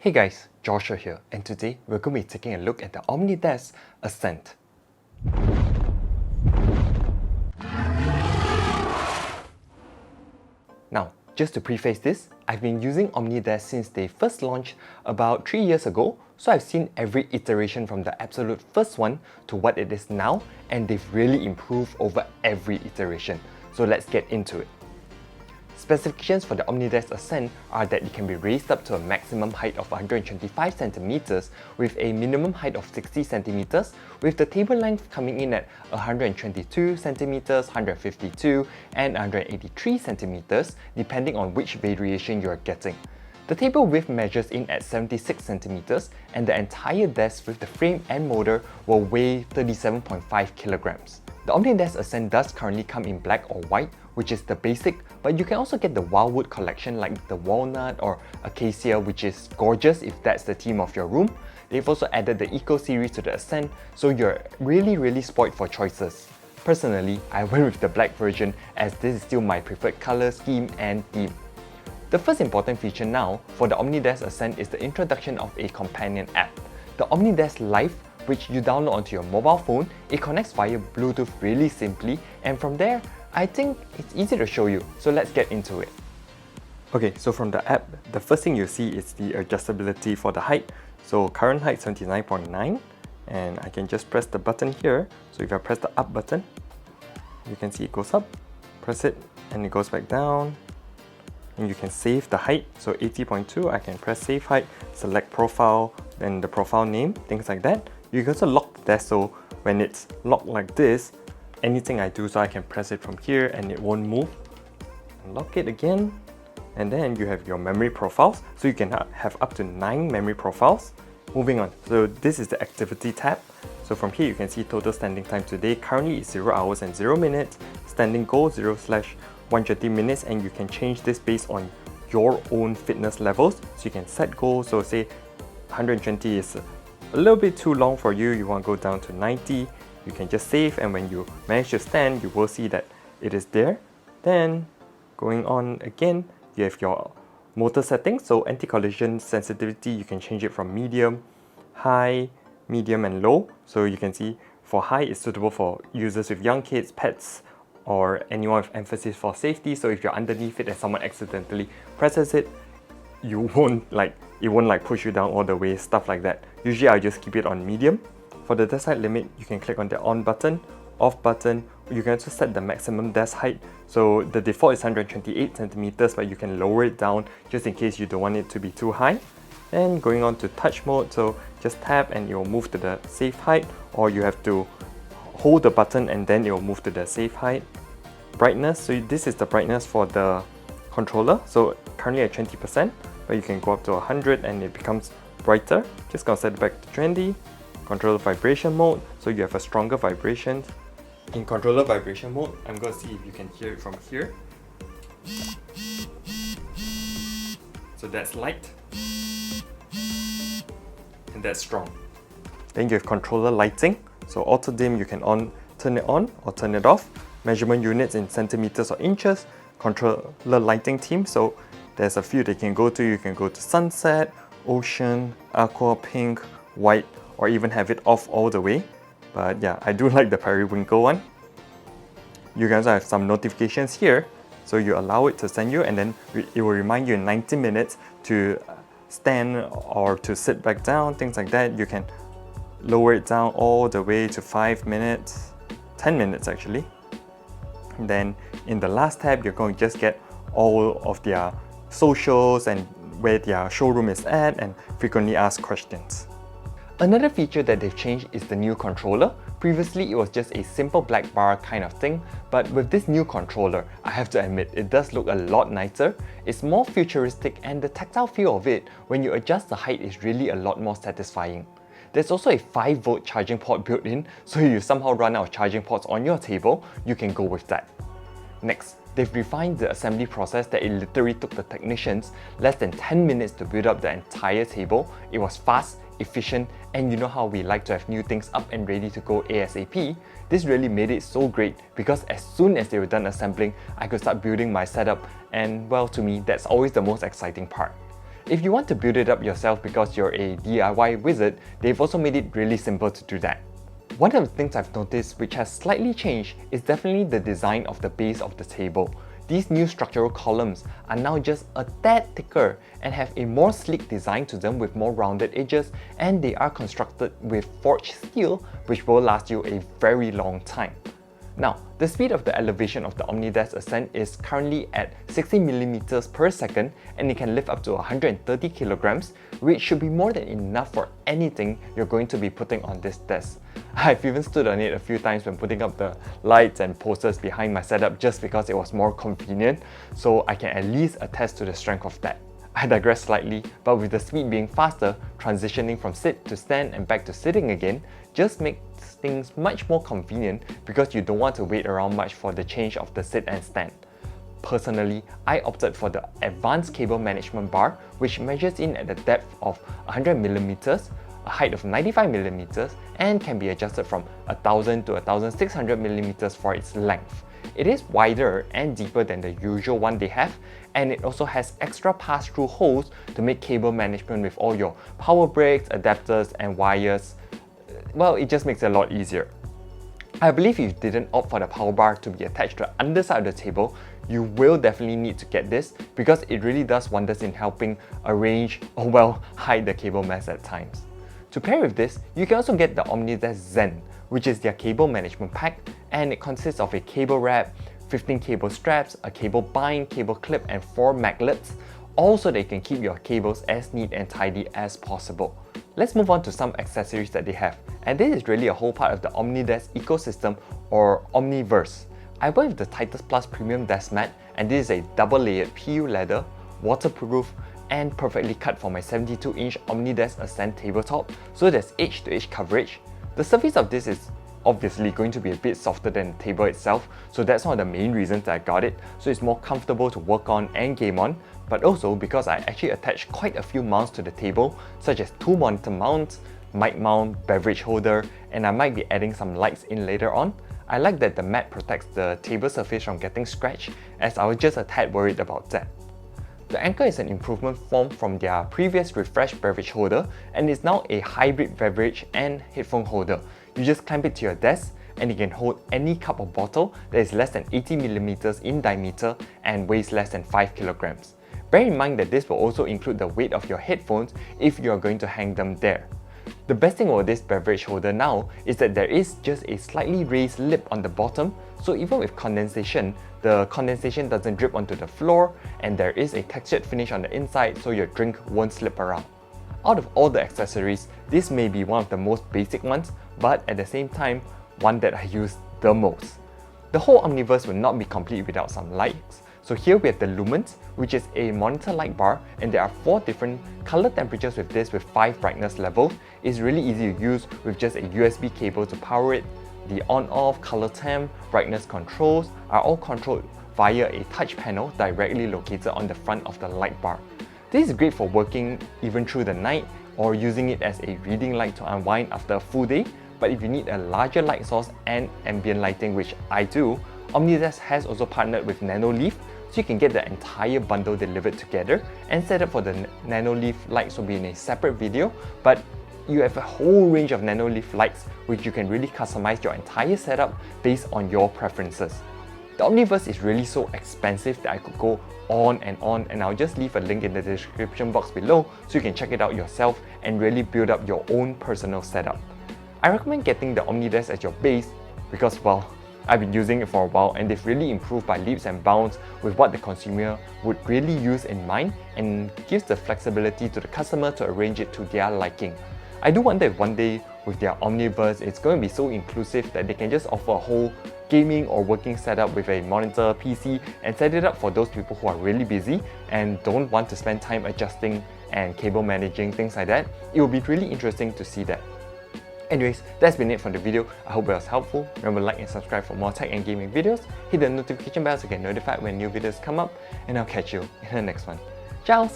Hey guys, Joshua here, and today we're going to be taking a look at the Omnidesk Ascent. Now, just to preface this, I've been using Omnidesk since they first launched about 3 years ago, so I've seen every iteration from the absolute first one to what it is now, and they've really improved over every iteration. So let's get into it. Specifications for the Omnidesk Ascent are that it can be raised up to a maximum height of 125 cm with a minimum height of 60 cm, with the table length coming in at 122 cm, 152 and 183 cm depending on which variation you are getting. The table width measures in at 76 cm and the entire desk with the frame and motor will weigh 37.5 kg. The Omnidesk Ascent does currently come in black or white, which is the basic, but you can also get the wildwood collection like the walnut or acacia, which is gorgeous if that's the theme of your room. They've also added the Eco series to the Ascent, so you're really spoiled for choices. Personally, I went with the black version as this is still my preferred colour scheme and theme. The first important feature now for the Omnidesk Ascent is the introduction of a companion app, the Omnidesk Live, which you download onto your mobile phone. It connects via Bluetooth really simply, and from there, I think it's easy to show you, so let's get into it. Okay, so from the app, the first thing you see is the adjustability for the height. So current height 79.9, and I can just press the button here. So if I press the up button, you can see it goes up, press it, and it goes back down. And you can save the height, so 80.2, I can press save height, select profile, then the profile name, things like that. You can also lock the desk, so when it's locked like this, anything I do, so I can press it from here and it won't move. Lock it again, and then you have your memory profiles, so you can have up to 9 memory profiles. Moving on, so this is the activity tab. So from here you can see total standing time today. Currently it's 0 hours and 0 minutes. Standing goal 0/120 minutes, and you can change this based on your own fitness levels. So you can set goals, so say 120 is a little bit too long for you, you want to go down to 90, you can just save, and when you manage to stand, you will see that it is there. Then going on again, you have your motor settings. So anti-collision sensitivity, you can change it from medium, high, medium and low. So you can see for high, it's suitable for users with young kids, pets, or anyone with emphasis for safety. So if you're underneath it and someone accidentally presses it, it won't push you down all the way, stuff like that. Usually I just keep it on medium. For the desk height limit, you can click on the on button, off button. You can also set the maximum desk height. So the default is 128 centimeters, but you can lower it down just in case you don't want it to be too high. And going on to touch mode, so just tap and it will move to the safe height, or you have to hold the button and then it will move to the safe height. Brightness, so this is the brightness for the controller. So currently at 20%, but you can go up to 100 and it becomes brighter. Just gonna set it back to trendy. Controller vibration mode, so you have a stronger vibration. In controller vibration mode, I'm gonna see if you can hear it from here. So that's light, and that's strong. Then you have controller lighting, so auto dim, you can turn it on or turn it off. Measurement units in centimeters or inches. Controller lighting theme, so there's a few that you can go to. You can go to sunset, ocean, aqua, pink, white, or even have it off all the way. But yeah, I do like the periwinkle one. You guys have some notifications here, so you allow it to send you, and then it will remind you in 90 minutes to stand or to sit back down, things like that. You can lower it down all the way to 5 minutes, 10 minutes actually. And then in the last tab, you're going to just get all of their socials and where their showroom is at and frequently asked questions. Another feature that they've changed is the new controller. Previously, it was just a simple black bar kind of thing, but with this new controller, I have to admit, it does look a lot nicer. It's more futuristic, and the tactile feel of it when you adjust the height is really a lot more satisfying. There's also a 5-volt charging port built in, so if you somehow run out of charging ports on your table, you can go with that. Next, they've refined the assembly process that it literally took the technicians less than 10 minutes to build up the entire table. It was fast, efficient, and you know how we like to have new things up and ready to go ASAP. This really made it so great because as soon as they were done assembling, I could start building my setup, and well, to me, that's always the most exciting part. If you want to build it up yourself because you're a DIY wizard, they've also made it really simple to do that. One of the things I've noticed which has slightly changed is definitely the design of the base of the table. These new structural columns are now just a tad thicker and have a more sleek design to them with more rounded edges, and they are constructed with forged steel which will last you a very long time. Now, the speed of the elevation of the Omnidesk Ascent is currently at 60mm per second, and it can lift up to 130 kilograms, which should be more than enough for anything you're going to be putting on this desk. I've even stood on it a few times when putting up the lights and posters behind my setup just because it was more convenient, so I can at least attest to the strength of that. I digress slightly, but with the speed being faster, transitioning from sit to stand and back to sitting again just makes things much more convenient because you don't want to wait around much for the change of the sit and stand. Personally, I opted for the advanced cable management bar, which measures in at a depth of 100mm, a height of 95mm, and can be adjusted from 1000 to 1600mm for its length. It is wider and deeper than the usual one they have, and it also has extra pass-through holes to make cable management with all your power breaks, adapters and wires. Well, it just makes it a lot easier. I believe if you didn't opt for the power bar to be attached to the underside of the table, you will definitely need to get this because it really does wonders in helping arrange or well, hide the cable mess at times. To pair with this, you can also get the Omnidesk Ascent, which is their cable management pack, and it consists of a cable wrap, 15 cable straps, a cable bind, cable clip and 4 magnets, all so that you can keep your cables as neat and tidy as possible. Let's move on to some accessories that they have, and this is really a whole part of the Omnidesk ecosystem or Omniverse. I went with the Titus Plus Premium Desk Mat, and this is a double layered PU leather, waterproof and perfectly cut for my 72-inch Omnidesk Ascent tabletop, so there's edge-to-edge coverage. The surface of this is obviously going to be a bit softer than the table itself, so that's one of the main reasons that I got it, so it's more comfortable to work on and game on, but also because I actually attached quite a few mounts to the table, such as 2 monitor mounts, mic mount, beverage holder, and I might be adding some lights in later on. I like that the mat protects the table surface from getting scratched, as I was just a tad worried about that. The anchor is an improvement form from their previous refreshed beverage holder, and is now a hybrid beverage and headphone holder. You just clamp it to your desk and it can hold any cup or bottle that is less than 80mm in diameter and weighs less than 5 kilograms. Bear in mind that this will also include the weight of your headphones if you are going to hang them there. The best thing about this beverage holder now is that there is just a slightly raised lip on the bottom, so even with condensation, the condensation doesn't drip onto the floor, and there is a textured finish on the inside so your drink won't slip around. Out of all the accessories, this may be one of the most basic ones, but at the same time, one that I use the most. The whole Omniverse will not be complete without some lights. So here we have the Lumens, which is a monitor light bar, and there are 4 different color temperatures with this with 5 brightness levels. It's really easy to use with just a USB cable to power it. The on-off, color temp, brightness controls are all controlled via a touch panel directly located on the front of the light bar. This is great for working even through the night or using it as a reading light to unwind after a full day, but if you need a larger light source and ambient lighting, which I do, Omnidesk has also partnered with Nanoleaf, so you can get the entire bundle delivered together, and setup for the Nanoleaf lights will be in a separate video, but you have a whole range of Nanoleaf lights which you can really customize your entire setup based on your preferences. The Omniverse is really so expensive that I could go on, and I'll just leave a link in the description box below so you can check it out yourself and really build up your own personal setup. I recommend getting the Omnidesk as your base because, well, I've been using it for a while and they've really improved by leaps and bounds with what the consumer would really use in mind, and gives the flexibility to the customer to arrange it to their liking. I do wonder if one day with their Omniverse it's going to be so inclusive that they can just offer a whole gaming or working setup with a monitor, PC, and set it up for those people who are really busy and don't want to spend time adjusting and cable managing, things like that. It will be really interesting to see that. Anyways, that's been it for the video. I hope it was helpful. Remember to like and subscribe for more tech and gaming videos. Hit the notification bell to get notified when new videos come up, and I'll catch you in the next one. Ciao!